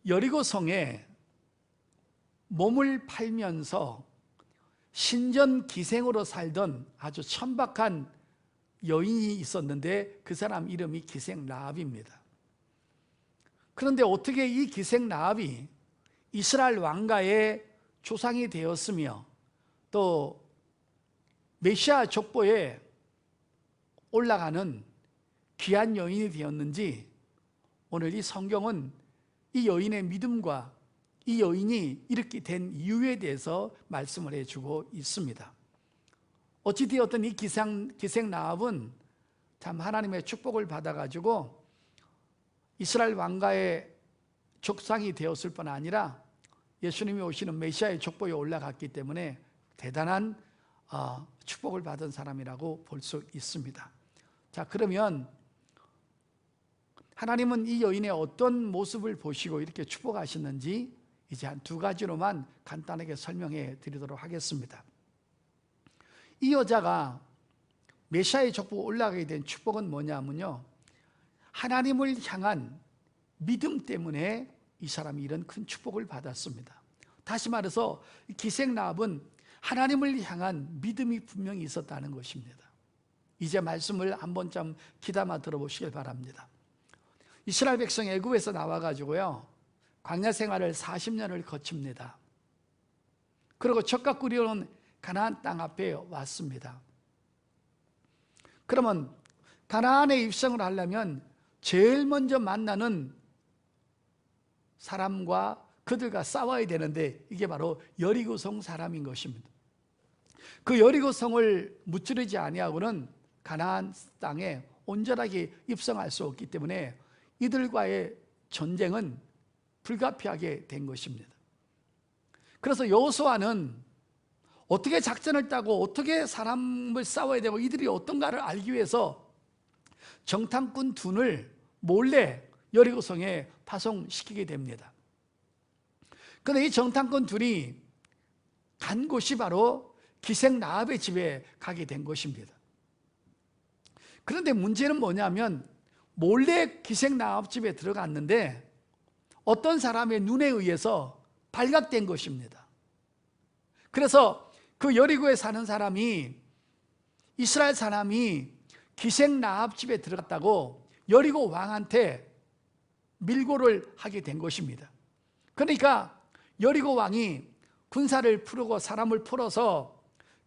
여리고성에 몸을 팔면서 신전기생으로 살던 아주 천박한 여인이 있었는데 그 사람 이름이 기생 라합입니다. 그런데 어떻게 이 기생 라합이 이스라엘 왕가의 조상이 되었으며 또 메시아 족보에 올라가는 귀한 여인이 되었는지 오늘 이 성경은 이 여인의 믿음과 이 여인이 이렇게 된 이유에 대해서 말씀을 해주고 있습니다. 어찌되었든 이 기생 라합은 참 하나님의 축복을 받아가지고 이스라엘 왕가의 족상이 되었을 뿐 아니라 예수님이 오시는 메시아의 족보에 올라갔기 때문에 대단한 축복을 받은 사람이라고 볼 수 있습니다. 자, 그러면 하나님은 이 여인의 어떤 모습을 보시고 이렇게 축복하셨는지 이제 한 두 가지로만 간단하게 설명해 드리도록 하겠습니다. 이 여자가 메시아의 족보에 올라가게 된 축복은 뭐냐면요, 하나님을 향한 믿음 때문에 이 사람이 이런 큰 축복을 받았습니다. 다시 말해서 기생 라합은 하나님을 향한 믿음이 분명히 있었다는 것입니다. 이제 말씀을 한번 좀 귀담아 들어보시길 바랍니다. 이스라엘 백성 애굽에서 나와가지고요, 광야 생활을 40년을 거칩니다. 그리고 젖과 꿀이 흐르는 가나안 땅 앞에 왔습니다. 그러면 가나안에 입성을 하려면 제일 먼저 만나는 사람과 그들과 싸워야 되는데 이게 바로 여리고성 사람인 것입니다. 그 여리고성을 무찌르지 아니하고는 가나안 땅에 온전하게 입성할 수 없기 때문에 이들과의 전쟁은 불가피하게 된 것입니다. 그래서 여호수아는 어떻게 작전을 짜고 어떻게 사람을 싸워야 되고 이들이 어떤가를 알기 위해서 정탐꾼 둘을 몰래 여리고성에 파송시키게 됩니다. 그런데 이 정탐꾼 둘이 간 곳이 바로 기생 라합의 집에 가게 된 것입니다. 그런데 문제는 뭐냐면 몰래 기생 라합 집에 들어갔는데 어떤 사람의 눈에 의해서 발각된 것입니다. 그래서 그 여리고에 사는 사람이, 이스라엘 사람이 기생 라합 집에 들어갔다고 여리고 왕한테 밀고를 하게 된 것입니다. 그러니까 여리고 왕이 군사를 풀고 사람을 풀어서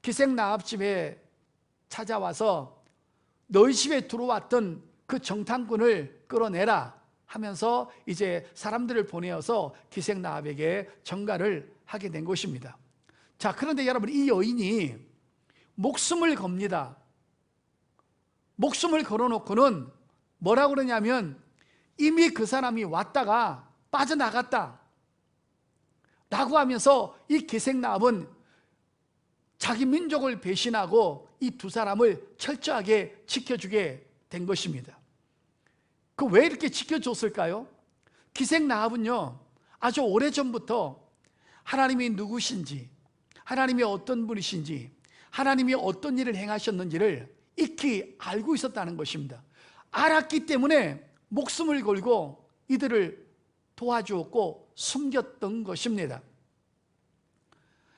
기생 라합 집에 찾아와서 너희 집에 들어왔던 그 정탐꾼을 끌어내라 하면서 이제 사람들을 보내어서 기생 라합에게 전가를 하게 된 것입니다. 자, 그런데 여러분, 이 여인이 목숨을 겁니다. 목숨을 걸어놓고는 뭐라고 그러냐면 이미 그 사람이 왔다가 빠져나갔다 라고 하면서 이 기생 라합은 자기 민족을 배신하고 이 두 사람을 철저하게 지켜주게 된 것입니다. 그 왜 이렇게 지켜줬을까요? 기생 라합은요, 아주 오래전부터 하나님이 누구신지, 하나님이 어떤 분이신지, 하나님이 어떤 일을 행하셨는지를 익히 알고 있었다는 것입니다. 알았기 때문에 목숨을 걸고 이들을 도와주었고 숨겼던 것입니다.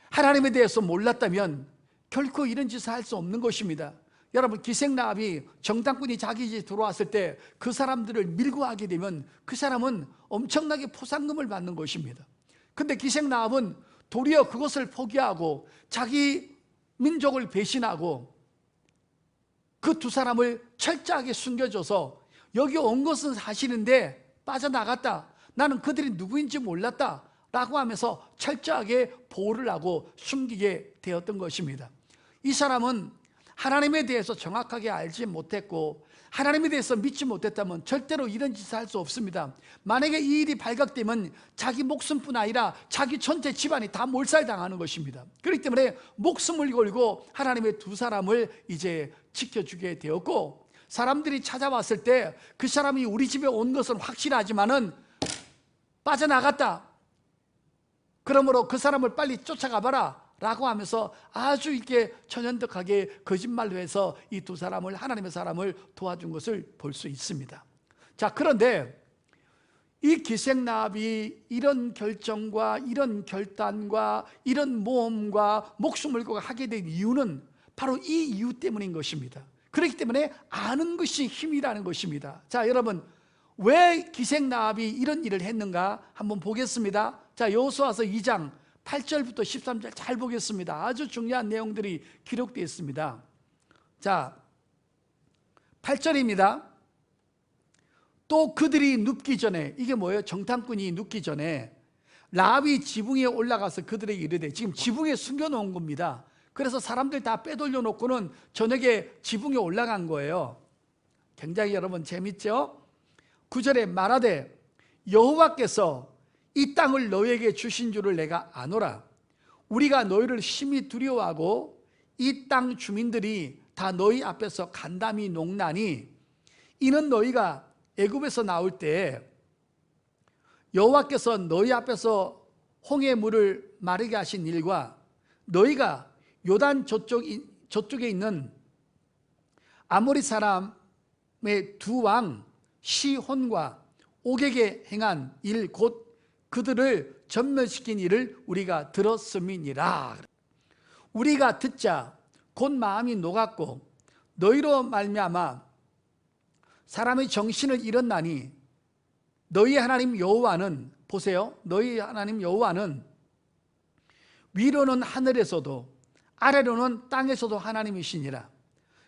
하나님에 대해서 몰랐다면 결코 이런 짓을 할 수 없는 것입니다. 여러분, 기생 라합이 정탐꾼이 자기 집에 들어왔을 때 그 사람들을 밀고 하게 되면 그 사람은 엄청나게 포상금을 받는 것입니다. 근데 기생 라합은 도리어 그것을 포기하고 자기 민족을 배신하고 그 두 사람을 철저하게 숨겨줘서 여기 온 것은 사실인데 빠져나갔다, 나는 그들이 누구인지 몰랐다 라고 하면서 철저하게 보호를 하고 숨기게 되었던 것입니다. 이 사람은 하나님에 대해서 정확하게 알지 못했고 하나님에 대해서 믿지 못했다면 절대로 이런 짓을 할 수 없습니다. 만약에 이 일이 발각되면 자기 목숨뿐 아니라 자기 전체 집안이 다 몰살당하는 것입니다. 그렇기 때문에 목숨을 걸고 하나님의 두 사람을 이제 지켜주게 되었고, 사람들이 찾아왔을 때 그 사람이 우리 집에 온 것은 확실하지만은 빠져나갔다, 그러므로 그 사람을 빨리 쫓아가봐라 라고 하면서 아주 이렇게 천연덕하게 거짓말로 해서 이 두 사람을, 하나님의 사람을 도와준 것을 볼 수 있습니다. 자, 그런데 이 기생나합이 이런 결정과 이런 결단과 이런 모험과 목숨을 걸고 하게 된 이유는 바로 이 이유 때문인 것입니다. 그렇기 때문에 아는 것이 힘이라는 것입니다. 자, 여러분, 왜 기생나합이 이런 일을 했는가 한번 보겠습니다. 자, 여호수아서 2장 8절부터 13절 잘 보겠습니다. 아주 중요한 내용들이 기록되어 있습니다. 자, 8절입니다. 또 그들이 눕기 전에, 이게 뭐예요? 정탐꾼이 눕기 전에 라합이 지붕에 올라가서 그들에게 이르되, 지금 지붕에 숨겨놓은 겁니다. 그래서 사람들 다 빼돌려 놓고는 저녁에 지붕에 올라간 거예요. 굉장히 여러분 재밌죠? 9절에 말하되 여호와께서 이 땅을 너희에게 주신 줄을 내가 아노라. 우리가 너희를 심히 두려워하고 이 땅 주민들이 다 너희 앞에서 간담이 녹나니, 이는 너희가 애굽에서 나올 때 여호와께서 너희 앞에서 홍해 물을 마르게 하신 일과 너희가 요단 저쪽에 있는 아모리 사람의 두 왕 시혼과 옥에게 행한 일, 곧 그들을 전멸시킨 일을 우리가 들었음이니라. 우리가 듣자 곧 마음이 녹았고 너희로 말미암아 사람의 정신을 잃었나니, 너희 하나님 여호와는, 보세요, 너희 하나님 여호와는 위로는 하늘에서도 아래로는 땅에서도 하나님이시니라.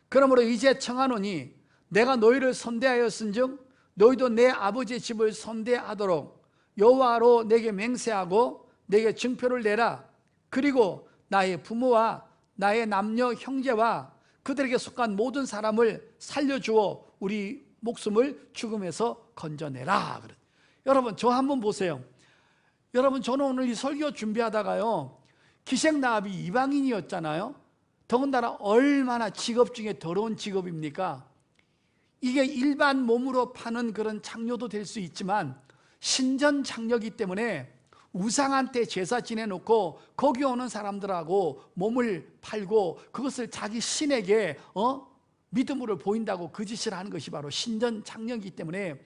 그러므로 이제 청하노니 내가 너희를 선대하였은즉 너희도 내 아버지의 집을 선대하도록 여호와로 내게 맹세하고 내게 증표를 내라. 그리고 나의 부모와 나의 남녀 형제와 그들에게 속한 모든 사람을 살려주어 우리 목숨을 죽음에서 건져내라. 여러분, 저 한번 보세요. 여러분, 저는 오늘 이 설교 준비하다가요, 기생나합이 이방인이었잖아요. 더군다나 얼마나 직업 중에 더러운 직업입니까? 이게 일반 몸으로 파는 그런 장녀도 될 수 있지만 신전장녀이기 때문에 우상한테 제사 지내놓고 거기 오는 사람들하고 몸을 팔고 그것을 자기 신에게 믿음으로 보인다고 그 짓을 하는 것이 바로 신전장녀이기 때문에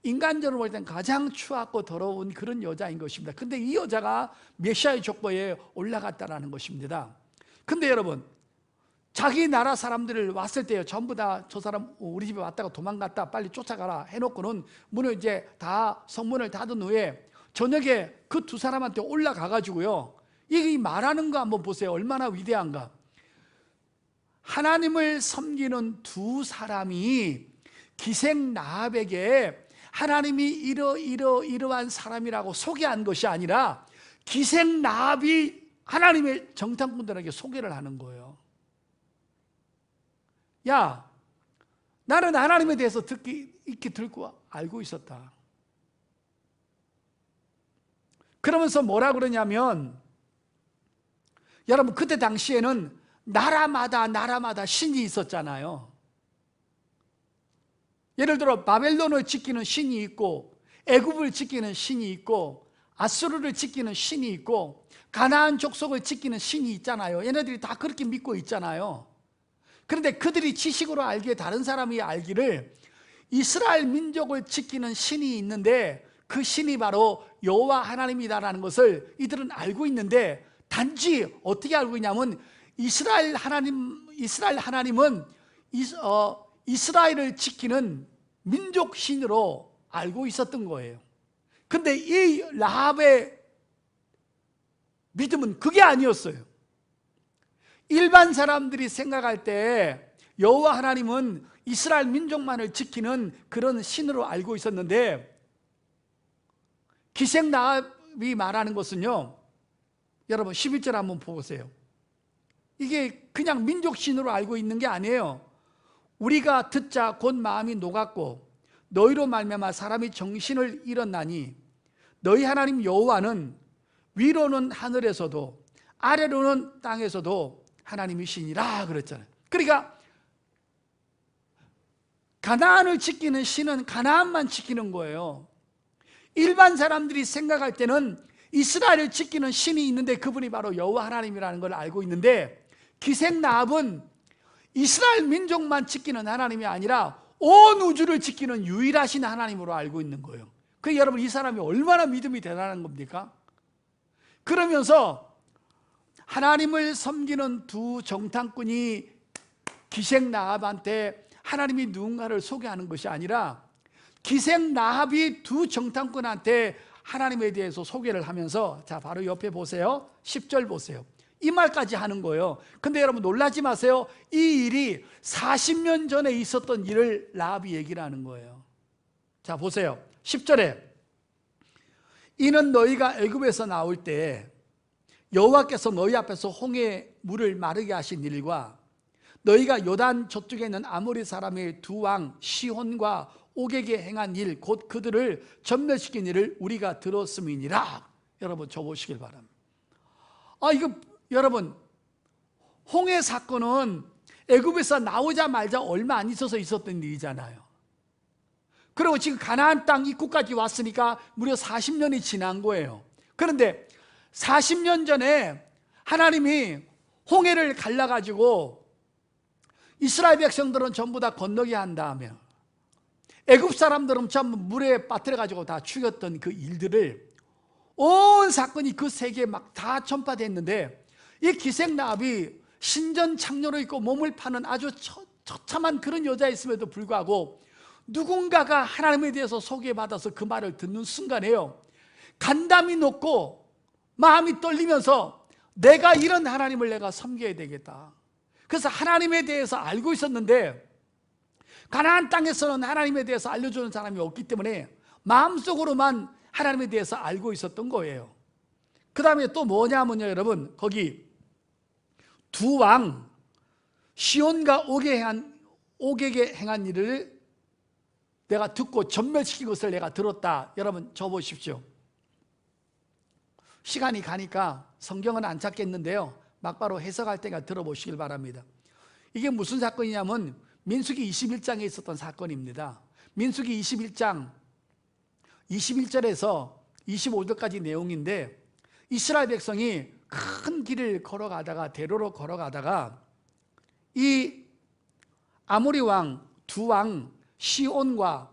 인간적으로 볼 땐 가장 추악고 더러운 그런 여자인 것입니다. 근데 이 여자가 메시아의 족보에 올라갔다라는 것입니다. 근데 여러분, 자기 나라 사람들을 왔을 때요, 전부 다 저 사람 우리 집에 왔다가 도망갔다 빨리 쫓아가라 해놓고는 문을 이제 다 성문을 닫은 후에 저녁에 그 두 사람한테 올라가 가지고요, 이 말하는 거 한번 보세요. 얼마나 위대한가. 하나님을 섬기는 두 사람이 기생나합에게 하나님이 이러한 사람이라고 소개한 것이 아니라 기생나합이 하나님의 정탐꾼들에게 소개를 하는 거예요. 야, 나는 하나님에 대해서 익히 듣고 알고 있었다. 그러면서 뭐라 그러냐면, 여러분, 그때 당시에는 나라마다 신이 있었잖아요. 예를 들어 바벨론을 지키는 신이 있고, 애굽을 지키는 신이 있고, 아수르를 지키는 신이 있고, 가나안 족속을 지키는 신이 있잖아요. 얘네들이 다 그렇게 믿고 있잖아요. 그런데 그들이 지식으로 알기에, 다른 사람이 알기를 이스라엘 민족을 지키는 신이 있는데 그 신이 바로 여호와 하나님이다라는 것을 이들은 알고 있는데, 단지 어떻게 알고 있냐면 이스라엘 하나님은 이스라엘을 지키는 민족 신으로 알고 있었던 거예요. 근데 이 라합의 믿음은 그게 아니었어요. 일반 사람들이 생각할 때 여호와 하나님은 이스라엘 민족만을 지키는 그런 신으로 알고 있었는데, 기생나합이 말하는 것은요, 여러분 11절 한번 보세요. 이게 그냥 민족신으로 알고 있는 게 아니에요. 우리가 듣자 곧 마음이 녹았고 너희로 말미암아 사람이 정신을 잃었나니, 너희 하나님 여호와는 위로는 하늘에서도 아래로는 땅에서도 하나님이시니라 그랬잖아요. 그러니까 가나안을 지키는 신은 가나안만 지키는 거예요. 일반 사람들이 생각할 때는 이스라엘을 지키는 신이 있는데 그분이 바로 여호와 하나님이라는 걸 알고 있는데, 기생나합은 이스라엘 민족만 지키는 하나님이 아니라 온 우주를 지키는 유일하신 하나님으로 알고 있는 거예요. 여러분, 이 사람이 얼마나 믿음이 대단한 겁니까? 그러면서 하나님을 섬기는 두 정탐꾼이 기생 라합한테 하나님이 누군가를 소개하는 것이 아니라 기생 라합이 두 정탐꾼한테 하나님에 대해서 소개를 하면서, 자, 바로 옆에 보세요. 10절 보세요. 이 말까지 하는 거예요. 근데 여러분 놀라지 마세요. 이 일이 40년 전에 있었던 일을 라합이 얘기를 하는 거예요. 자, 보세요. 10절에 이는 너희가 애굽에서 나올 때 여호와께서 너희 앞에서 홍해 물을 마르게 하신 일과 너희가 요단 저쪽에 있는 아모리 사람의 두 왕 시혼과 옥에게 행한 일, 곧 그들을 전멸시킨 일을 우리가 들었음이니라. 여러분 줘보시길 바랍니다. 이거 여러분, 홍해 사건은 애굽에서 나오자마자 얼마 안 있어서 있었던 일이잖아요. 그리고 지금 가나안 땅 입구까지 왔으니까 무려 40년이 지난 거예요. 그런데 40년 전에 하나님이 홍해를 갈라가지고 이스라엘 백성들은 전부 다 건너게 한 다음에 애굽 사람들은 전부 물에 빠뜨려가지고 다 죽였던 그 일들을 온 사건이 그 세계에 막 다 전파됐는데, 이 기생 라합이 신전창녀로 있고 몸을 파는 아주 처참한 그런 여자였음에도 불구하고 누군가가 하나님에 대해서 소개받아서 그 말을 듣는 순간에요, 간담이 높고 마음이 떨리면서 내가 이런 하나님을 내가 섬겨야 되겠다. 그래서 하나님에 대해서 알고 있었는데 가나안 땅에서는 하나님에 대해서 알려주는 사람이 없기 때문에 마음속으로만 하나님에 대해서 알고 있었던 거예요. 그 다음에 또 뭐냐면요, 여러분, 거기 두 왕 시온과 옥에게 행한 일을 내가 듣고 전멸시킨 것을 내가 들었다. 여러분 줘보십시오. 시간이 가니까 성경은 안 찾겠는데요, 막바로 해석할 때가 들어보시길 바랍니다. 이게 무슨 사건이냐면 민수기 21장에 있었던 사건입니다. 민수기 21장 21절에서 25절까지 내용인데, 이스라엘 백성이 큰 길을 걸어가다가, 대로로 걸어가다가 이 아모리 왕 두 왕 시온과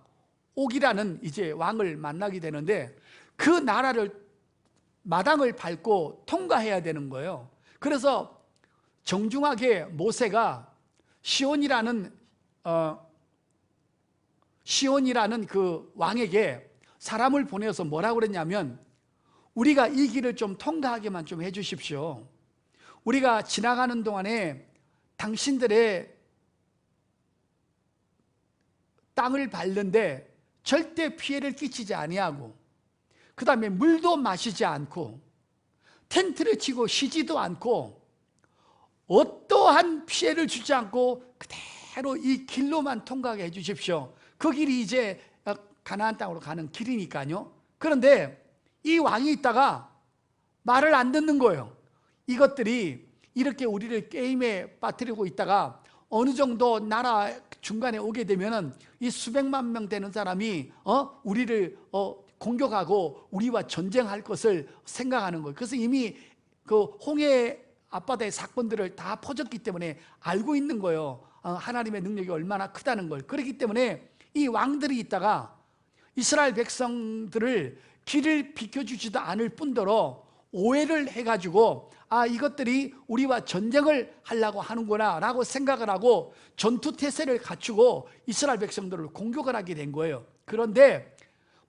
옥이라는 이제 왕을 만나게 되는데, 그 나라를 마당을 밟고 통과해야 되는 거예요. 그래서 정중하게 모세가 시온이라는 그 왕에게 사람을 보내서 뭐라고 그랬냐면, 우리가 이 길을 좀 통과하게만 좀 해주십시오. 우리가 지나가는 동안에 당신들의 땅을 밟는데 절대 피해를 끼치지 아니하고, 그 다음에 물도 마시지 않고 텐트를 치고 쉬지도 않고 어떠한 피해를 주지 않고 그대로 이 길로만 통과하게 해주십시오. 그 길이 이제 가나안 땅으로 가는 길이니까요. 그런데 이 왕이 있다가 말을 안 듣는 거예요. 이것들이 이렇게 우리를 게임에 빠뜨리고 있다가 어느 정도 나라 중간에 오게 되면은 이 수백만 명 되는 사람이 우리를 공격하고 우리와 전쟁할 것을 생각하는 거예요. 그래서 이미 그 홍해 앞바다의 사건들을 다 퍼졌기 때문에 알고 있는 거예요. 하나님의 능력이 얼마나 크다는 걸. 그렇기 때문에 이 왕들이 있다가 이스라엘 백성들을 길을 비켜주지도 않을 뿐더러 오해를 해가지고 이것들이 우리와 전쟁을 하려고 하는구나 라고 생각을 하고 전투태세를 갖추고 이스라엘 백성들을 공격을 하게 된 거예요. 그런데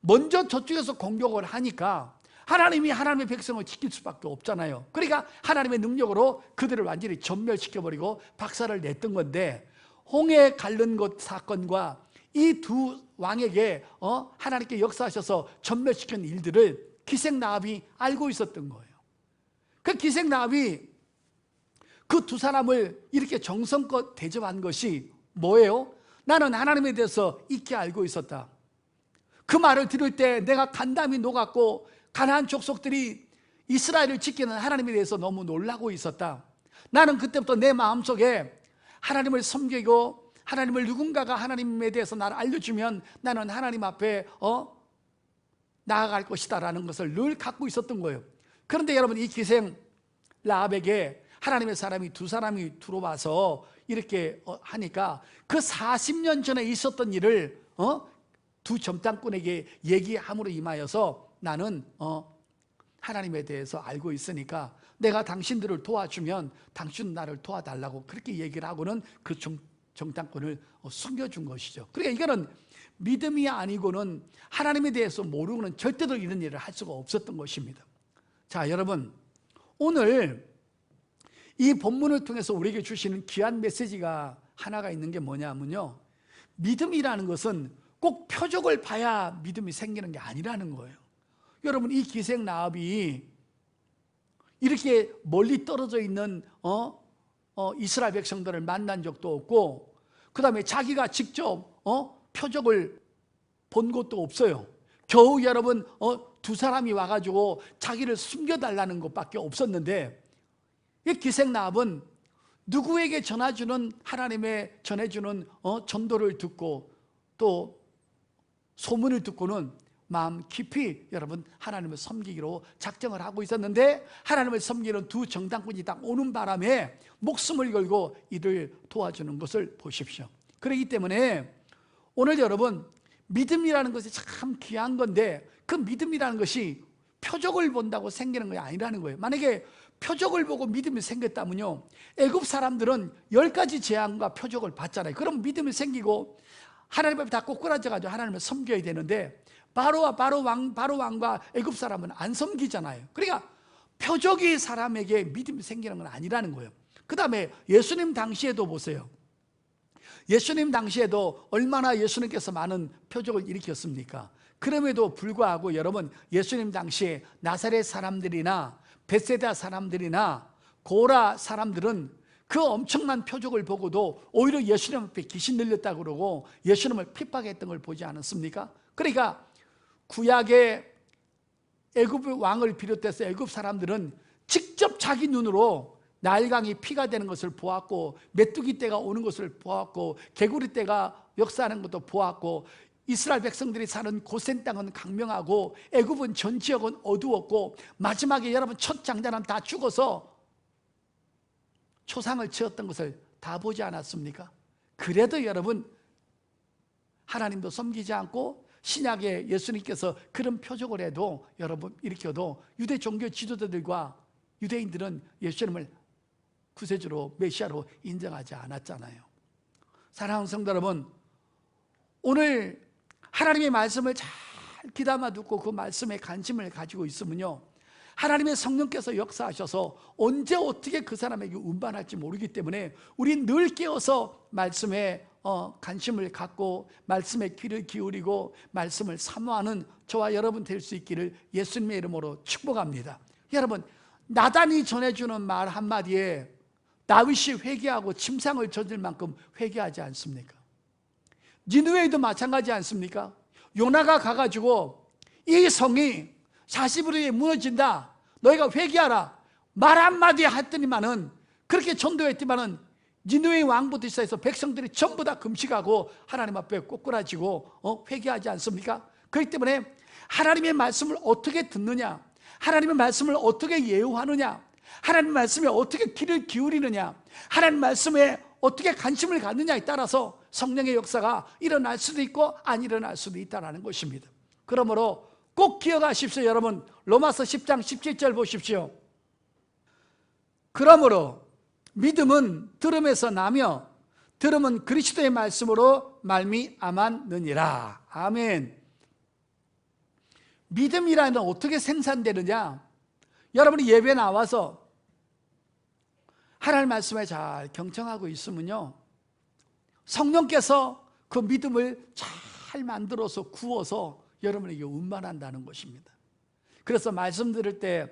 먼저 저쪽에서 공격을 하니까 하나님이 하나님의 백성을 지킬 수밖에 없잖아요. 그러니까 하나님의 능력으로 그들을 완전히 전멸시켜버리고 박살을 냈던 건데, 홍해 갈른 것 사건과 이 두 왕에게 하나님께 역사하셔서 전멸시킨 일들을 기생 라합이 알고 있었던 거예요. 그 기생 라합이 그 두 사람을 이렇게 정성껏 대접한 것이 뭐예요? 나는 하나님에 대해서 익히 알고 있었다. 그 말을 들을 때 내가 간담이 녹았고 가나안 족속들이 이스라엘을 지키는 하나님에 대해서 너무 놀라고 있었다. 나는 그때부터 내 마음속에 하나님을 섬기고 하나님을 누군가가 하나님에 대해서 나를 알려주면 나는 하나님 앞에 나아갈 것이다 라는 것을 늘 갖고 있었던 거예요. 그런데 여러분, 이 기생 라합에게 하나님의 사람이 두 사람이 들어와서 이렇게 하니까 그 40년 전에 있었던 일을 두 점당꾼에게 얘기함으로 임하여서 나는 하나님에 대해서 알고 있으니까 내가 당신들을 도와주면 당신은 나를 도와달라고 그렇게 얘기를 하고는 그 정당꾼을 숨겨준 것이죠. 그러니까 이거는 믿음이 아니고는 하나님에 대해서 모르고는 절대로 이런 일을 할 수가 없었던 것입니다. 자, 여러분, 오늘 이 본문을 통해서 우리에게 주시는 귀한 메시지가 하나가 있는 게 뭐냐면요, 믿음이라는 것은 꼭 표적을 봐야 믿음이 생기는 게 아니라는 거예요. 여러분, 이 기생라합이 이렇게 멀리 떨어져 있는 이스라엘 백성들을 만난 적도 없고, 그 다음에 자기가 직접 표적을 본 것도 없어요. 겨우 여러분 두 사람이 와가지고 자기를 숨겨달라는 것밖에 없었는데, 이 기생라합은 누구에게 하나님의 전해주는 전도를 듣고 또 소문을 듣고는 마음 깊이 여러분 하나님을 섬기기로 작정을 하고 있었는데, 하나님을 섬기는 두 정당꾼이 딱 오는 바람에 목숨을 걸고 이를 도와주는 것을 보십시오. 그렇기 때문에 오늘 여러분, 믿음이라는 것이 참 귀한 건데 그 믿음이라는 것이 표적을 본다고 생기는 게 아니라는 거예요. 만약에 표적을 보고 믿음이 생겼다면요, 애굽 사람들은 10가지 재앙과 표적을 봤잖아요. 그럼 믿음이 생기고 하나님 앞에 다 꼬꾸라져가지고 하나님을 섬겨야 되는데, 바로 왕과 애굽 사람은 안 섬기잖아요. 그러니까 표적이 사람에게 믿음이 생기는 건 아니라는 거예요. 그 다음에 예수님 당시에도 보세요. 예수님 당시에도 얼마나 예수님께서 많은 표적을 일으켰습니까? 그럼에도 불구하고 여러분, 예수님 당시에 나사렛 사람들이나 벳세다 사람들이나 고라 사람들은 그 엄청난 표적을 보고도 오히려 예수님 앞에 귀신 들렸다고 그러고 예수님을 핍박했던 걸 보지 않았습니까? 그러니까 구약의 애굽 왕을 비롯해서 애굽 사람들은 직접 자기 눈으로 나일강이 피가 되는 것을 보았고, 메뚜기 떼가 오는 것을 보았고, 개구리 떼가 역사하는 것도 보았고, 이스라엘 백성들이 사는 고센 땅은 강명하고 애굽은 전 지역은 어두웠고, 마지막에 여러분 첫 장자는 다 죽어서 초상을 지었던 것을 다 보지 않았습니까? 그래도 여러분, 하나님도 섬기지 않고 신약의 예수님께서 그런 표적을 해도 여러분 일으켜도 유대 종교 지도자들과 유대인들은 예수님을 구세주로 메시아로 인정하지 않았잖아요. 사랑하는 성도 여러분, 오늘 하나님의 말씀을 잘 귀담아 듣고 그 말씀에 관심을 가지고 있으면요, 하나님의 성령께서 역사하셔서 언제 어떻게 그 사람에게 운반할지 모르기 때문에 우린 늘 깨어서 말씀에 관심을 갖고 말씀에 귀를 기울이고 말씀을 사모하는 저와 여러분 될 수 있기를 예수님의 이름으로 축복합니다. 여러분, 나단이 전해주는 말 한마디에 다윗이 회개하고 침상을 젖을 만큼 회개하지 않습니까? 니느웨도 마찬가지 않습니까? 요나가 가가지고 이 성이 40일에 무너진다, 너희가 회개하라 말 한마디 했더니만은, 그렇게 전도했더니만은 니느웨 왕부터 시작해서 백성들이 전부 다 금식하고 하나님 앞에 꼬꾸라지고 회개하지 않습니까? 그렇기 때문에 하나님의 말씀을 어떻게 듣느냐, 하나님의 말씀을 어떻게 예우하느냐, 하나님 말씀에 어떻게 귀를 기울이느냐, 하나님 말씀에 어떻게 관심을 갖느냐에 따라서 성령의 역사가 일어날 수도 있고 안 일어날 수도 있다는 것입니다. 그러므로 꼭 기억하십시오. 여러분, 로마서 10장 17절 보십시오. 그러므로 믿음은 들음에서 나며 들음은 그리스도의 말씀으로 말미암았느니라. 아멘. 믿음이라는 어떻게 생산되느냐, 여러분이 예배 나와서 하나님 말씀에 잘 경청하고 있으면요, 성령께서 그 믿음을 잘 만들어서 구워서 여러분에게 운반한다는 것입니다. 그래서 말씀 들을 때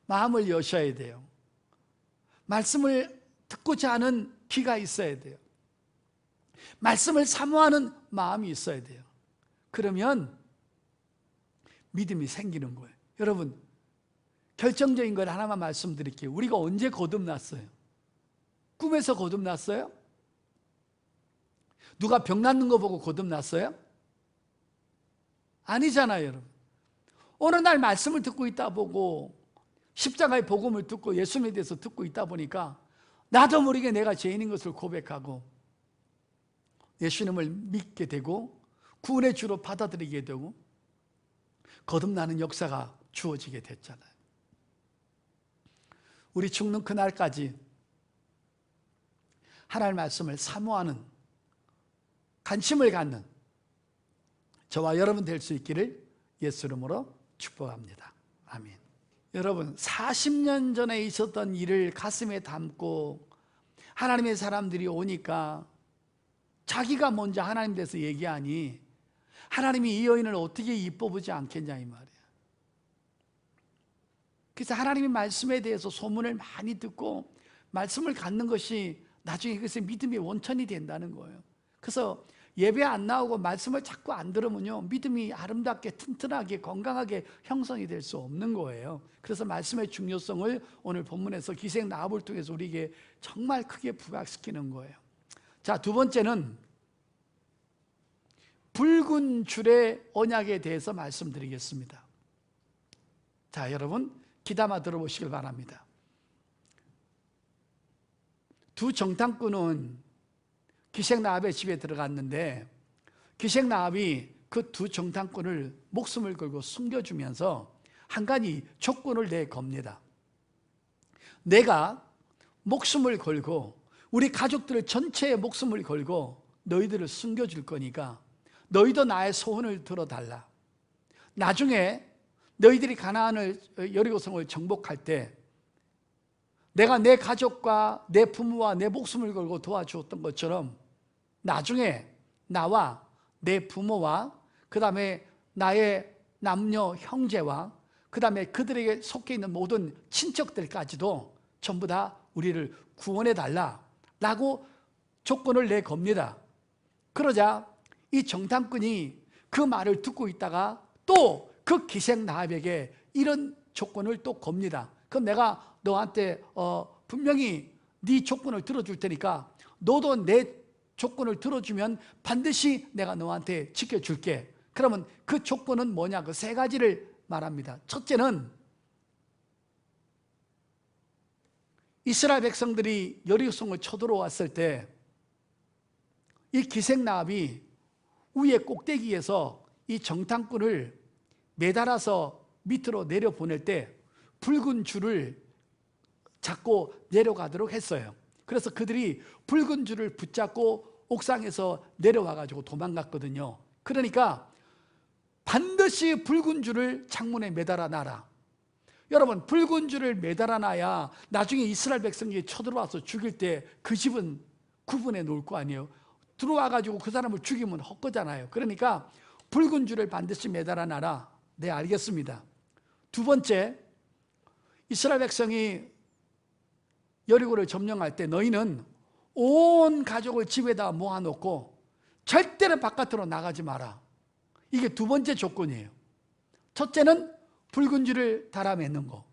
마음을 여셔야 돼요. 말씀을 듣고자 하는 귀가 있어야 돼요. 말씀을 사모하는 마음이 있어야 돼요. 그러면 믿음이 생기는 거예요. 여러분, 결정적인 걸 하나만 말씀드릴게요. 우리가 언제 거듭났어요? 꿈에서 거듭났어요? 누가 병 낫는 거 보고 거듭났어요? 아니잖아요, 여러분. 어느 날 말씀을 듣고 있다 보고 십자가의 복음을 듣고 예수님에 대해서 듣고 있다 보니까 나도 모르게 내가 죄인인 것을 고백하고 예수님을 믿게 되고 구원의 주로 받아들이게 되고 거듭나는 역사가 주어지게 됐잖아요. 우리 죽는 그날까지 하나님의 말씀을 사모하는, 관심을 갖는 저와 여러분 될 수 있기를 예수 이름으로 축복합니다. 아멘. 여러분, 40년 전에 있었던 일을 가슴에 담고 하나님의 사람들이 오니까 자기가 먼저 하나님 대해서 얘기하니 하나님이 이 여인을 어떻게 이뻐 보지 않겠냐 이 말이에요. 그래서 하나님의 말씀에 대해서 소문을 많이 듣고 말씀을 갖는 것이 나중에 그것이 믿음의 원천이 된다는 거예요. 그래서 예배 안 나오고 말씀을 자꾸 안 들으면요, 믿음이 아름답게 튼튼하게 건강하게 형성이 될 수 없는 거예요. 그래서 말씀의 중요성을 오늘 본문에서 기생 라합을 통해서 우리에게 정말 크게 부각시키는 거예요. 자, 두 번째는 붉은 줄의 언약에 대해서 말씀드리겠습니다. 자, 여러분 귀담아 들어보시길 바랍니다. 두 정탐꾼은 기생 라합의 집에 들어갔는데 기생 라합이 그 두 정탐꾼을 목숨을 걸고 숨겨주면서 한 가지 조건을 내겁니다. 내가 목숨을 걸고 우리 가족들 전체의 목숨을 걸고 너희들을 숨겨줄 거니까 너희도 나의 소원을 들어달라. 나중에 너희들이 가나안을 여리고성을 정복할 때 내가 내 가족과 내 부모와 내 목숨을 걸고 도와주었던 것처럼 나중에 나와 내 부모와 그 다음에 나의 남녀 형제와 그 다음에 그들에게 속해 있는 모든 친척들까지도 전부 다 우리를 구원해 달라 라고 조건을 내겁니다. 그러자 이 정탐꾼이 그 말을 듣고 있다가 또 그 기생 라합에게 이런 조건을 또 겁니다. 그럼 내가 너한테 분명히 네 조건을 들어줄 테니까 너도 내 조건을 들어주면 반드시 내가 너한테 지켜줄게. 그러면 그 조건은 뭐냐? 그 세 가지를 말합니다. 첫째는 이스라엘 백성들이 여리고성을 쳐들어왔을 때 이 기생 라합이 위에 꼭대기에서 이 정탐꾼을 매달아서 밑으로 내려보낼 때 붉은 줄을 잡고 내려가도록 했어요. 그래서 그들이 붉은 줄을 붙잡고 옥상에서 내려와가지고 도망갔거든요. 그러니까 반드시 붉은 줄을 창문에 매달아 놔라. 여러분, 붉은 줄을 매달아 놔야 나중에 이스라엘 백성이 쳐들어와서 죽일 때 그 집은 구분해 놓을 거 아니에요. 들어와가지고 그 사람을 죽이면 헛거잖아요. 그러니까 붉은 줄을 반드시 매달아 놔라. 네, 알겠습니다. 두 번째, 이스라엘 백성이 여리고를 점령할 때 너희는 온 가족을 집에다 모아놓고 절대로 바깥으로 나가지 마라. 이게 두 번째 조건이에요. 첫째는 붉은 줄을 달아맺는 거.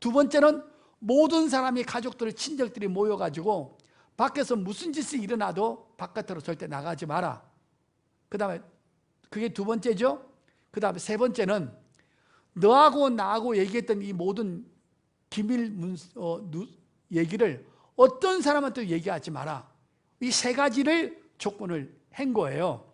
두 번째는 모든 사람이 가족들, 친척들이 모여가지고 밖에서 무슨 짓이 일어나도 바깥으로 절대 나가지 마라. 그 다음에 그게 두 번째죠. 그 다음에 세 번째는 너하고 나하고 얘기했던 이 모든 기밀 얘기를 어떤 사람한테도 얘기하지 마라. 이 세 가지를 조건을 한 거예요.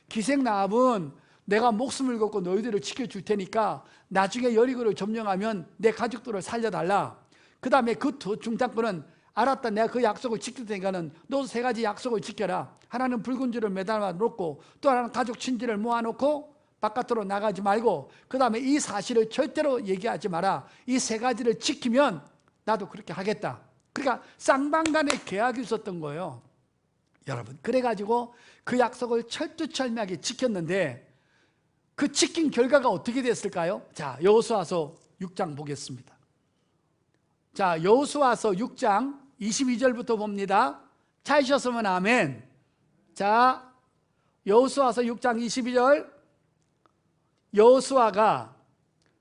기생 라합은 내가 목숨을 걸고 너희들을 지켜줄 테니까 나중에 여리고를 점령하면 내 가족들을 살려달라. 그 다음에 그 중탐꾼은 알았다, 내가 그 약속을 지킬 테니까는 너도 세 가지 약속을 지켜라. 하나는 붉은 줄을 매달아 놓고 또 하나는 가족 친지를 모아놓고 바깥으로 나가지 말고 그 다음에 이 사실을 절대로 얘기하지 마라. 이 세 가지를 지키면 나도 그렇게 하겠다. 그러니까 쌍방간의 계약이 있었던 거예요. 여러분, 그래가지고 그 약속을 철두철미하게 지켰는데 그 지킨 결과가 어떻게 됐을까요? 자, 여호수아서 6장 보겠습니다. 자, 여호수아서 6장 22절부터 봅니다. 찾으셨으면 아멘. 자, 여호수아서 6장 22절. 여호수아가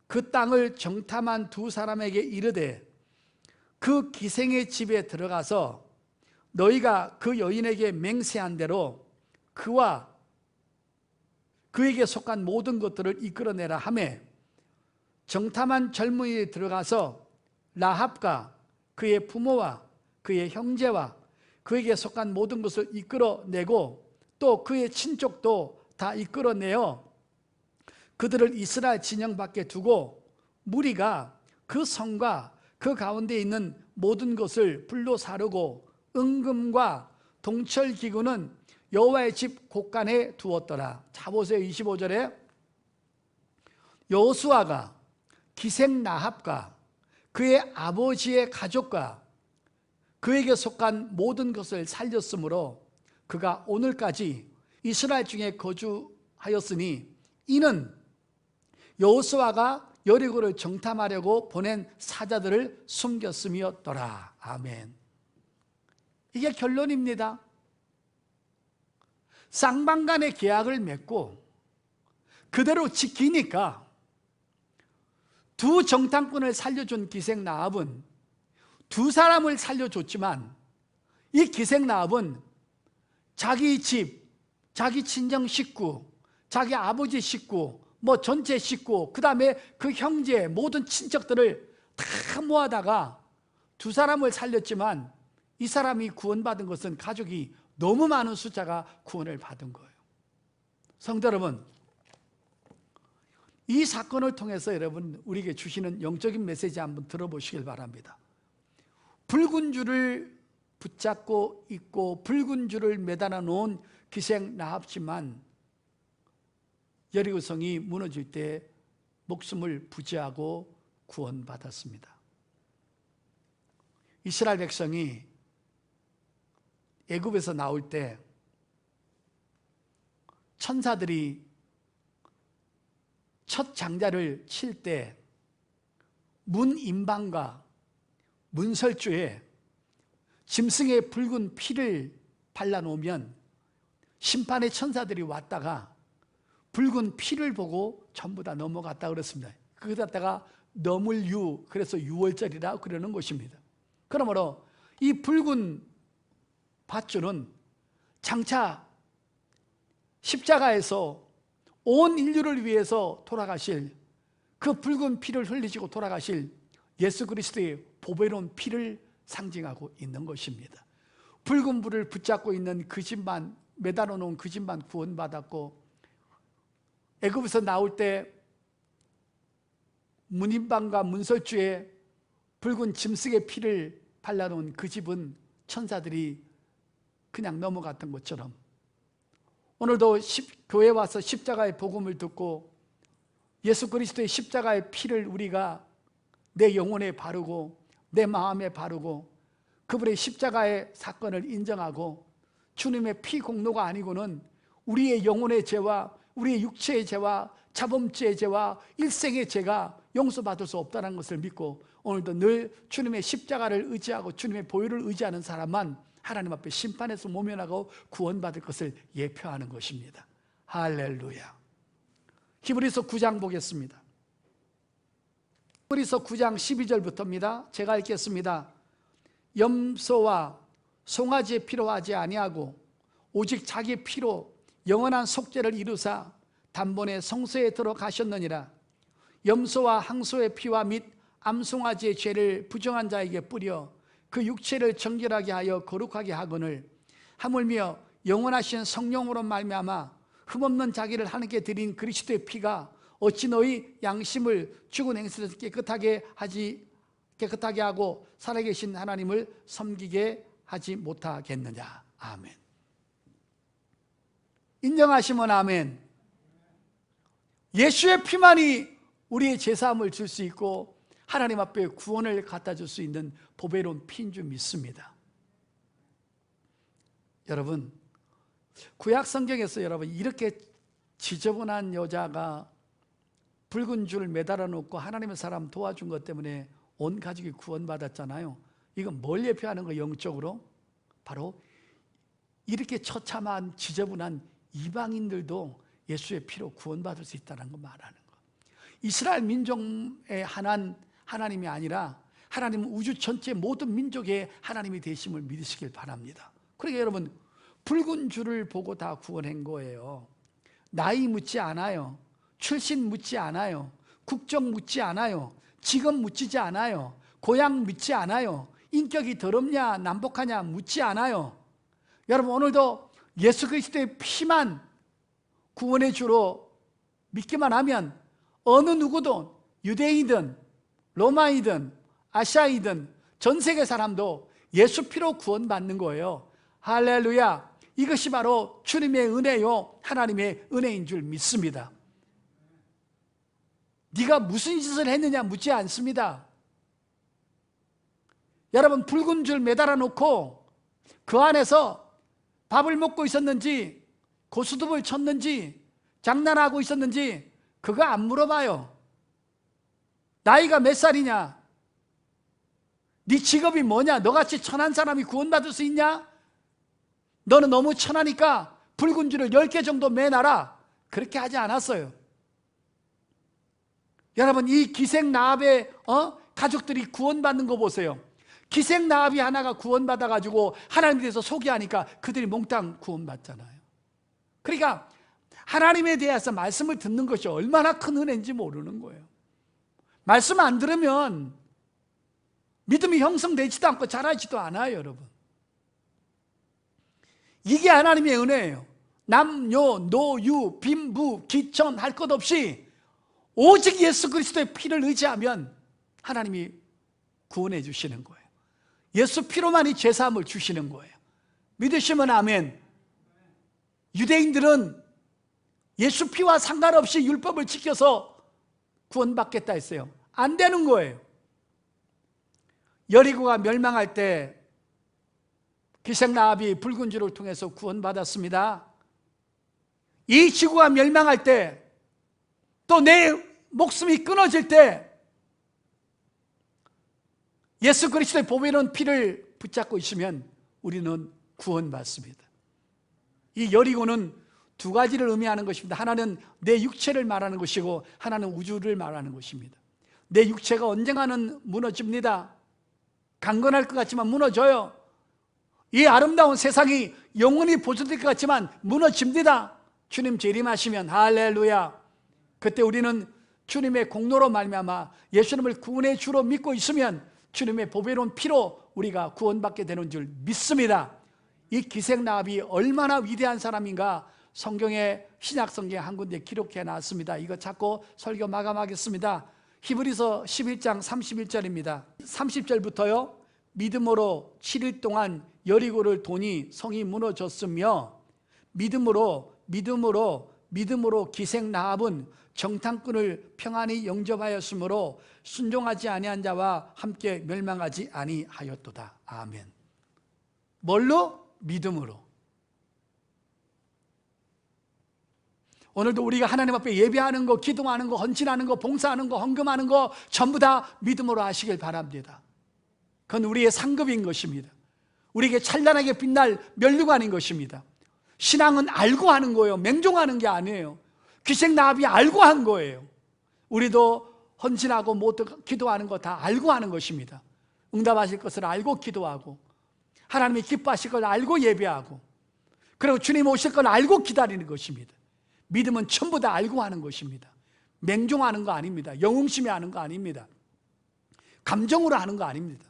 그 땅을 정탐한 두 사람에게 이르되 그 기생의 집에 들어가서 너희가 그 여인에게 맹세한 대로 그와 그에게 속한 모든 것들을 이끌어내라 하매 정탐한 젊은이에 들어가서 라합과 그의 부모와 그의 형제와 그에게 속한 모든 것을 이끌어내고 또 그의 친족도 다 이끌어내어 그들을 이스라엘 진영 밖에 두고 무리가 그 성과 그 가운데 있는 모든 것을 불로 사르고 은금과 동철기구는 여호와의 집 곳간에 두었더라. 자 보세요. 25절에 여호수아가 기생나합과 그의 아버지의 가족과 그에게 속한 모든 것을 살렸으므로 그가 오늘까지 이스라엘 중에 거주하였으니 이는 여호수아가 여리고를 정탐하려고 보낸 사자들을 숨겼음이었더라. 아멘. 이게 결론입니다. 쌍방간의 계약을 맺고 그대로 지키니까 두 정탐꾼을 살려준 기생나합은 두 사람을 살려줬지만 이 기생나합은 자기 집, 자기 친정 식구, 자기 아버지 식구, 전체 식구, 그 다음에 그 형제, 모든 친척들을 다 모아다가 두 사람을 살렸지만 이 사람이 구원받은 것은 가족이 너무 많은 숫자가 구원을 받은 거예요. 성도 여러분, 이 사건을 통해서 여러분 우리에게 주시는 영적인 메시지 한번 들어보시길 바랍니다. 붉은 줄을 붙잡고 있고 붉은 줄을 매달아 놓은 기생나합지만 여리고성이 무너질 때 목숨을 부지하고 구원받았습니다. 이스라엘 백성이 애굽에서 나올 때 천사들이 첫 장자를 칠 때 문임방과 문설주에 짐승의 붉은 피를 발라놓으면 심판의 천사들이 왔다가 붉은 피를 보고 전부 다 넘어갔다 그랬습니다. 그것다가 너물유, 그래서 유월절이라 그러는 것입니다. 그러므로 이 붉은 밧줄은 장차 십자가에서 온 인류를 위해서 돌아가실 그 붉은 피를 흘리시고 돌아가실 예수 그리스도의 보배로운 피를 상징하고 있는 것입니다. 붉은 불을 붙잡고 있는 그 집만, 매달아 놓은 그 집만 구원받았고, 애굽에서 나올 때 문임방과 문설주에 붉은 짐승의 피를 발라놓은 그 집은 천사들이 그냥 넘어갔던 것처럼 오늘도 교회에 와서 십자가의 복음을 듣고 예수 그리스도의 십자가의 피를 우리가 내 영혼에 바르고 내 마음에 바르고 그분의 십자가의 사건을 인정하고 주님의 피 공로가 아니고는 우리의 영혼의 죄와 우리의 육체의 죄와 자범죄의 죄와 일생의 죄가 용서받을 수 없다는 것을 믿고 오늘도 늘 주님의 십자가를 의지하고 주님의 보혈을 의지하는 사람만 하나님 앞에 심판에서 모면하고 구원받을 것을 예표하는 것입니다. 할렐루야. 히브리서 9장 보겠습니다. 히브리서 9장 12절부터입니다. 제가 읽겠습니다. 염소와 송아지의 피로 하지 아니하고 오직 자기 피로 영원한 속죄를 이루사 단번에 성소에 들어가셨느니라. 염소와 항소의 피와 및 암송아지의 죄를 부정한 자에게 뿌려 그 육체를 정결하게 하여 거룩하게 하거늘 하물며 영원하신 성령으로 말미암아 흠없는 자기를 하나님께 드린 그리스도의 피가 어찌 너희 양심을 죽은 행실에서 깨끗하게 하고 살아계신 하나님을 섬기게 하지 못하겠느냐. 아멘. 인정하시면 아멘. 예수의 피만이 우리의 죄사함을 줄 수 있고 하나님 앞에 구원을 갖다 줄 수 있는 보배로운 피인 줄 믿습니다. 여러분, 구약 성경에서 여러분 이렇게 지저분한 여자가 붉은 줄 매달아 놓고 하나님의 사람 도와준 것 때문에 온 가족이 구원받았잖아요. 이건 뭘 예표하는 거예요? 영적으로? 바로 이렇게 처참한 지저분한 이방인들도 예수의 피로 구원받을 수 있다는 거 말하는 거. 이스라엘 민족의 하나님이 아니라 하나님은 우주 전체 모든 민족의 하나님이 되심을 믿으시길 바랍니다. 그러니까 여러분 붉은 줄을 보고 다 구원한 거예요. 나이 묻지 않아요. 출신 묻지 않아요. 국적 묻지 않아요. 직업 묻지 않아요. 고향 묻지 않아요. 인격이 더럽냐 남복하냐 묻지 않아요. 여러분 오늘도 예수 그리스도의 피만 구원의 주로 믿기만 하면 어느 누구도 유대인이든 로마이든 아시아이든 전 세계 사람도 예수 피로 구원받는 거예요. 할렐루야. 이것이 바로 주님의 은혜요, 하나님의 은혜인 줄 믿습니다. 네가 무슨 짓을 했느냐 묻지 않습니다. 여러분, 붉은 줄 매달아 놓고 그 안에서 밥을 먹고 있었는지 고스톱을 쳤는지 장난하고 있었는지 그거 안 물어봐요. 나이가 몇 살이냐? 네 직업이 뭐냐? 너같이 천한 사람이 구원받을 수 있냐? 너는 너무 천하니까 붉은 줄을 10개 정도 매놔라. 그렇게 하지 않았어요. 여러분, 이 기생나합의 가족들이 구원받는 거 보세요. 기생나합이 하나가 구원받아가지고 하나님에 대해서 소개하니까 그들이 몽땅 구원받잖아요. 그러니까 하나님에 대해서 말씀을 듣는 것이 얼마나 큰 은혜인지 모르는 거예요. 말씀 안 들으면 믿음이 형성되지도 않고 자라지도 않아요, 여러분. 이게 하나님의 은혜예요. 남녀, 노유, 빈부, 기천 할 것 없이 오직 예수 그리스도의 피를 의지하면 하나님이 구원해 주시는 거예요. 예수 피로만이 죄사함을 주시는 거예요. 믿으시면 아멘. 유대인들은 예수 피와 상관없이 율법을 지켜서 구원받겠다 했어요. 안 되는 거예요. 여리고가 멸망할 때 기생나합이 붉은 줄을 통해서 구원받았습니다. 이 지구가 멸망할 때, 또 내 목숨이 끊어질 때 예수 그리스도의 보배로운 피를 붙잡고 있으면 우리는 구원받습니다. 이 여리고는 두 가지를 의미하는 것입니다. 하나는 내 육체를 말하는 것이고 하나는 우주를 말하는 것입니다. 내 육체가 언젠가는 무너집니다. 강건할 것 같지만 무너져요. 이 아름다운 세상이 영원히 보존될 것 같지만 무너집니다. 주님 재림하시면 할렐루야. 그때 우리는 주님의 공로로 말미암아 예수님을 구원의 주로 믿고 있으면 주님의 보배로운 피로 우리가 구원받게 되는 줄 믿습니다. 이 기생나합이 얼마나 위대한 사람인가 성경에, 신약 성경에 한 군데 기록해 놨습니다. 이거 찾고 설교 마감하겠습니다. 히브리서 11장 31절입니다. 30절부터요. 믿음으로 7일 동안 여리고를 도니 성이 무너졌으며 믿음으로 기생나합은 정탐꾼을 평안히 영접하였으므로 순종하지 아니한 자와 함께 멸망하지 아니하였도다. 아멘. 뭘로? 믿음으로. 오늘도 우리가 하나님 앞에 예배하는 거, 기도하는 거, 헌신하는 거, 봉사하는 거, 헌금하는 거 전부 다 믿음으로 하시길 바랍니다. 그건 우리의 상급인 것입니다. 우리에게 찬란하게 빛날 면류관인 것입니다. 신앙은 알고 하는 거예요. 맹종하는 게 아니에요. 기생나합이 알고 한 거예요. 우리도 헌신하고 기도하는 거 다 알고 하는 것입니다. 응답하실 것을 알고 기도하고 하나님이 기뻐하실 걸 알고 예배하고 그리고 주님 오실 걸 알고 기다리는 것입니다. 믿음은 전부 다 알고 하는 것입니다. 맹종하는 거 아닙니다. 영웅심이 하는 거 아닙니다. 감정으로 하는 거 아닙니다.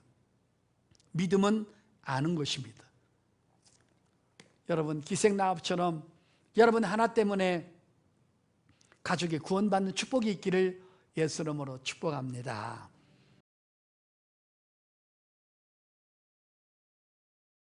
믿음은 아는 것입니다. 여러분, 기생나합처럼 여러분 하나 때문에 가족이 구원받는 축복이 있기를 예수 이름으로 축복합니다.